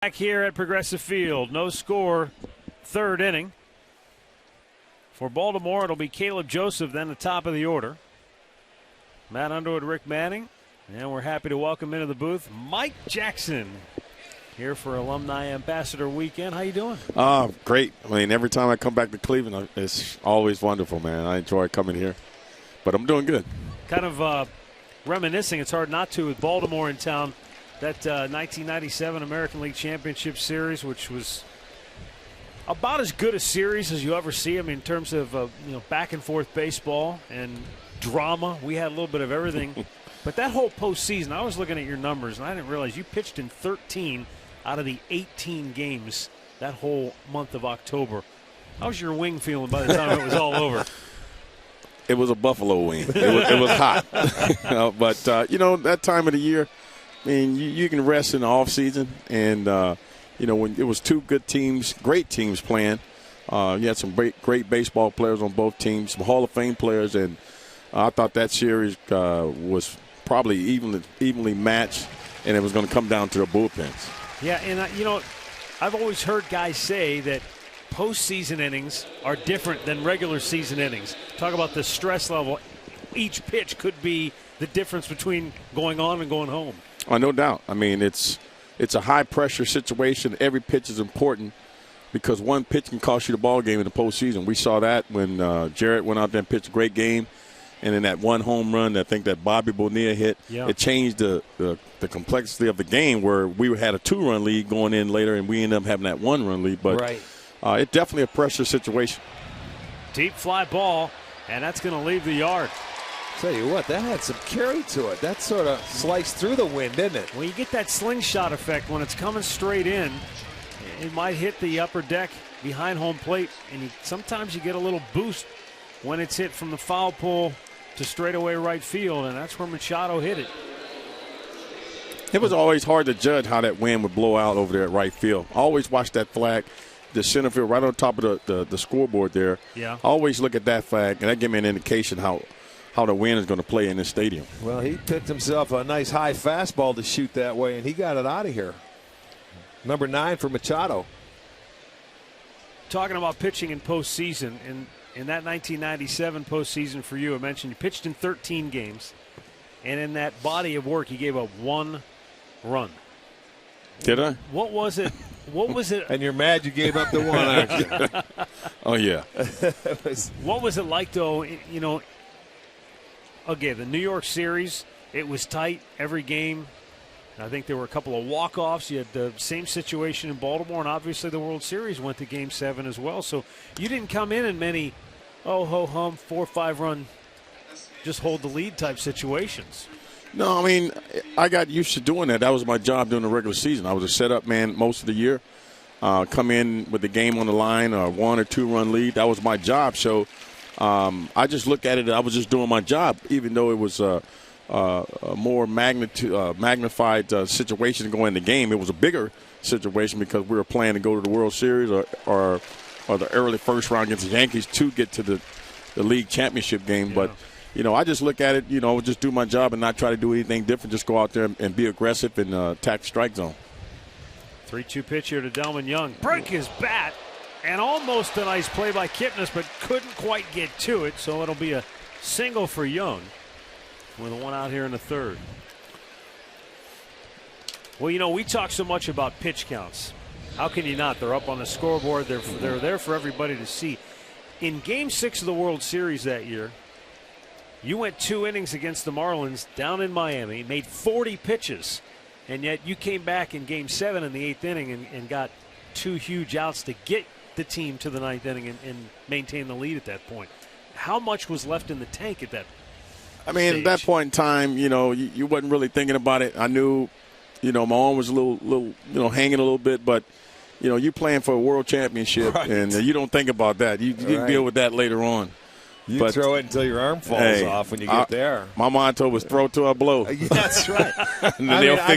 Back here at Progressive Field, no score, third inning. For Baltimore, it'll be Caleb Joseph, then the top of the order. Matt Underwood, Rick Manning, and we're happy to welcome into the booth Mike Jackson here for Alumni Ambassador Weekend. How you doing? Great. I mean, every time I come back to Cleveland, it's always wonderful, man. I enjoy coming here, but I'm doing good. Kind of reminiscing, it's hard not to, with Baltimore in town. That 1997 American League Championship Series, which was about as good a series as you ever see. I mean, in terms of back and forth baseball and drama, we had a little bit of everything. But that whole postseason, I was looking at your numbers, and I didn't realize you pitched in 13 out of the 18 games that whole month of October. How was your wing feeling by the time it was all over? It was a buffalo wing. It was hot. But that time of the year, I mean, you can rest in the off season, and when it was two good teams, great teams playing, you had some great baseball players on both teams, some Hall of Fame players, and I thought that series was probably evenly matched, and it was going to come down to the bullpens. Yeah, and I've always heard guys say that postseason innings are different than regular season innings. Talk about the stress level. Each pitch could be the difference between going on and going home. Oh, no doubt. I mean, it's a high-pressure situation. Every pitch is important because one pitch can cost you the ball game in the postseason. We saw that when Jarrett went out there and pitched a great game, and in that one home run, I think that Bobby Bonilla hit, It changed the complexity of the game where we had a 2-run lead going in later, and we ended up having that 1-run lead. But it's definitely a pressure situation. Deep fly ball, and that's going to leave the yard. Tell you what, that had some carry to it. That sort of sliced through the wind, didn't it? Well, you get that slingshot effect when it's coming straight in. It might hit the upper deck behind home plate, and sometimes you get a little boost when it's hit from the foul pole to straightaway right field, and that's where Machado hit it. It was always hard to judge how that wind would blow out over there at right field. I always watch that flag, the center field right on top of the scoreboard there. Yeah. I always look at that flag, and that gave me an indication how the wind is going to play in this stadium. Well, he picked himself a nice high fastball to shoot that way, and he got it out of here. Number 9 for Machado. Talking about pitching in postseason, in that 1997 postseason for you, I mentioned you pitched in 13 games, and in that body of work, you gave up 1 run. Did I? What was it? What was it? And you're mad you gave up the 1, aren't you? Oh, yeah. What was it like, though, Again, the New York series, it was tight every game. I think there were a couple of walk-offs. You had the same situation in Baltimore, and obviously the World Series went to Game 7 as well. So you didn't come in many, 4 or 5 run, just hold the lead type situations. No, I mean, I got used to doing that. That was my job during the regular season. I was a setup man most of the year. Come in with the game on the line, a 1 or 2 run lead. That was my job. So I just look at it. I was just doing my job, even though it was a more magnified situation to go in the game. It was a bigger situation because we were playing to go to the World Series or the early first round against the Yankees to get to the league championship game. Yeah. But I just look at it. Just do my job and not try to do anything different. Just go out there and be aggressive and attack the strike zone. 3-2 pitch here to Delman Young. Break his bat. And almost a nice play by Kipnis, but couldn't quite get to it, so it'll be a single for Young with 1 out here in the third. Well, we talk so much about pitch counts. How can you not? They're up on the scoreboard. They're there for everybody to see. In Game 6 of the World Series that year, you went 2 innings against the Marlins down in Miami, made 40 pitches, and yet you came back in Game 7 in the 8th inning and got 2 huge outs to get the team to the 9th inning and maintain the lead at that point. How much was left in the tank at that stage? At that point in time, you wasn't really thinking about it. I knew, my arm was a little hanging a little bit, but, you playing for a world championship, and you don't think about that. You can deal with that later on. You throw it until your arm falls off when you get there. My motto was throw till I blow. That's right. And then they'll fix